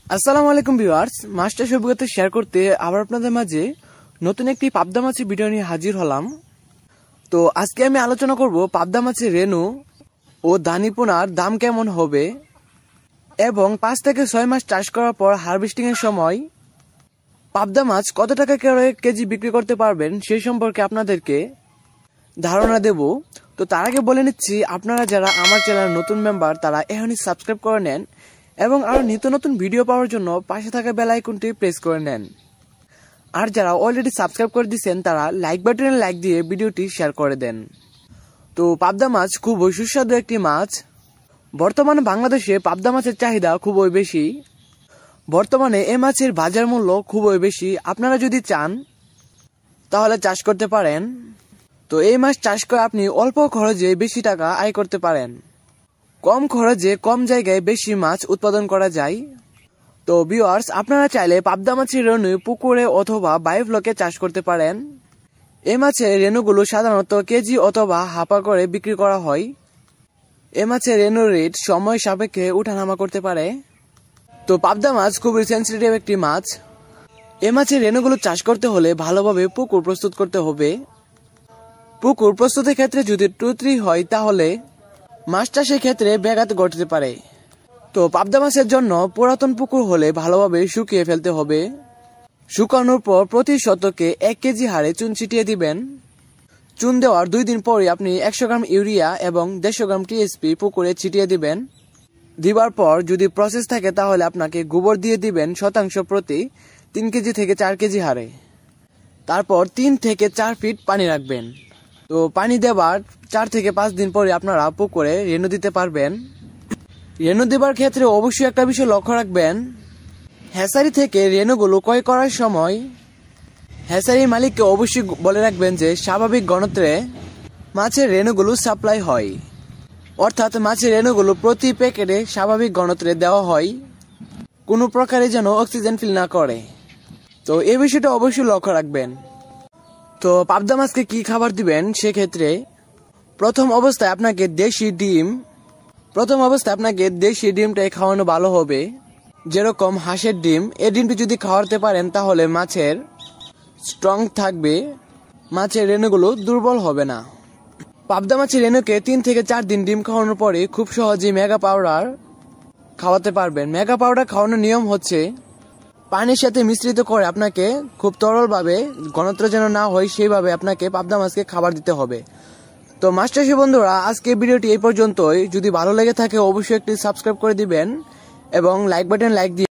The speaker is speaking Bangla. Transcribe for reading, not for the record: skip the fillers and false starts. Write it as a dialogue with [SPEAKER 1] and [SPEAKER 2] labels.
[SPEAKER 1] আসসালামু আলাইকুম ভিউয়ার্স, মাস্টার অভিজ্ঞতা শেয়ার করতে আবার আপনাদের মাঝে নতুন একটি পাবদা মাছের ভিডিও নিয়ে হাজির হলাম। তো আজকে আমি আলোচনা করব পাবদা মাছের রেনু ও দানিপোনার দাম কেমন হবে এবং 5 থেকে 6 মাস চাষ করার পর হারভেস্টিং এর সময় পাবদা মাছ কত টাকা করে কেজি বিক্রি করতে পারবেন সেই সম্পর্কে আপনাদেরকে ধারণা দেব। তো তার আগে বলে নিচ্ছি, আপনারা যারা আমার চ্যানেলের নতুন মেম্বার তারা এখনই সাবস্ক্রাইব করে নেন এবং আরো নিত্য নতুন ভিডিও পাওয়ার জন্য পাশে থাকা বেল আইকনটি প্রেস করে নেন। আর যারা অলরেডি সাবস্ক্রাইব করে দিয়েছেন তারা লাইক বাটনে লাইক দিয়ে ভিডিওটি শেয়ার করে দেন। তো পাবদা মাছ খুবই সুস্বাদু একটি মাছ। বর্তমানে বাংলাদেশে পাবদা মাছের চাহিদা খুবই বেশি। বর্তমানে এই মাছের বাজার মূল্য খুবই বেশি। আপনারা যদি চান তাহলে চাষ করতে পারেন। তো এই মাছ চাষ করে আপনি অল্প খরচে বেশি টাকা আয় করতে পারেন। কম খরচে কম জায়গায় বেশি মাছ উৎপাদন করা যায়। তো ভিউয়ার্স, আপনারা চাইলে পাবদা মাছের রেনু পুকুরে অথবা বায়োফ্লকে চাষ করতে পারেন। এই মাছের রেনুগুলো সাধারণত কেজি অথবা হাপা করে বিক্রি করা হয়। এই মাছের রেনুর রেট সময় সাপেক্ষে উঠানামা করতে পারে। তো পাবদা মাছ খুবই সেন্সিটিভ একটি মাছ। এই মাছের রেনুগুলো চাষ করতে হলে ভালোভাবে পুকুর প্রস্তুত করতে হবে। পুকুর প্রস্তুতের ক্ষেত্রে যদি টুকরি হয় তাহলে মাছ চাষের ক্ষেত্রে ব্যাঘাত ঘটতে পারে। তো পাবদা মাছের জন্য পুরাতন পুকুর হলে ভালোভাবে শুকিয়ে ফেলতে হবে। শুকানোর পর প্রতি শতকে 1 কেজি হারে চুন ছিটিয়ে দিবেন। চুন দেওয়ার 2 দিন পরে আপনি 100 গ্রাম ইউরিয়া এবং 150 গ্রাম টিএসপি পুকুরে ছিটিয়ে দিবেন। দিবার পর যদি প্রসেস থাকে তাহলে আপনাকে গোবর দিয়ে দিবেন শতাংশ প্রতি 3 কেজি থেকে 4 কেজি হারে। তারপর 3 থেকে 4 ফিট পানি রাখবেন। তো পানি দেওয়ার 4 থেকে 5 দিন পরে আপনারা পুকুরে রেনু দিতে পারবেন। রেনু দেবার ক্ষেত্রে অবশ্যই একটা বিষয় লক্ষ্য রাখবেন, হ্যাচারি থেকে রেনুগুলো ক্রয় করার সময় হ্যাচারির মালিককে অবশ্যই বলে রাখবেন যে স্বাভাবিক ঘনত্বে মাছের রেনুগুলো সাপ্লাই হয়, অর্থাৎ মাছের রেনুগুলো প্রতি প্যাকেটে স্বাভাবিক ঘনত্বে দেওয়া হয়, কোনো প্রকারে যেন অক্সিজেন ফিল না করে। তো এই বিষয়টা অবশ্যই লক্ষ্য রাখবেন। তো পাবদা মাছকে কি খাবার দিবেন সেক্ষেত্রে প্রথম অবস্থায় আপনাকে দেশি ডিমটাই খাওয়ানো ভালো হবে। যেরকম হাঁসের ডিম, এই ডিমটি যদি খাওয়াতে পারেন তাহলে মাছের স্ট্রং থাকবে, মাছের রেনুগুলো দুর্বল হবে না। পাবদা মাছের রেনুকে 3 থেকে 4 দিন ডিম খাওয়ানোর পরে খুব সহজেই মেগা পাউডার খাওয়াতে পারবেন। মেগা পাউডার খাওয়ানোর নিয়ম হচ্ছে পানির সাথে মিশ্রিত করে আপনাকে খুব তরলভাবে, ঘনত্ব যেন না হয় সেইভাবে আপনাকে পাবদা মাছকে খাবার দিতে হবে। তো মাস্টারশি বন্ধুরা, আজকে ভিডিওটি এই পর্যন্তই। যদি ভালো লেগে থাকে অবশ্যই একটি সাবস্ক্রাইব করে দিবেন এবং লাইক বাটন লাইক দিয়ে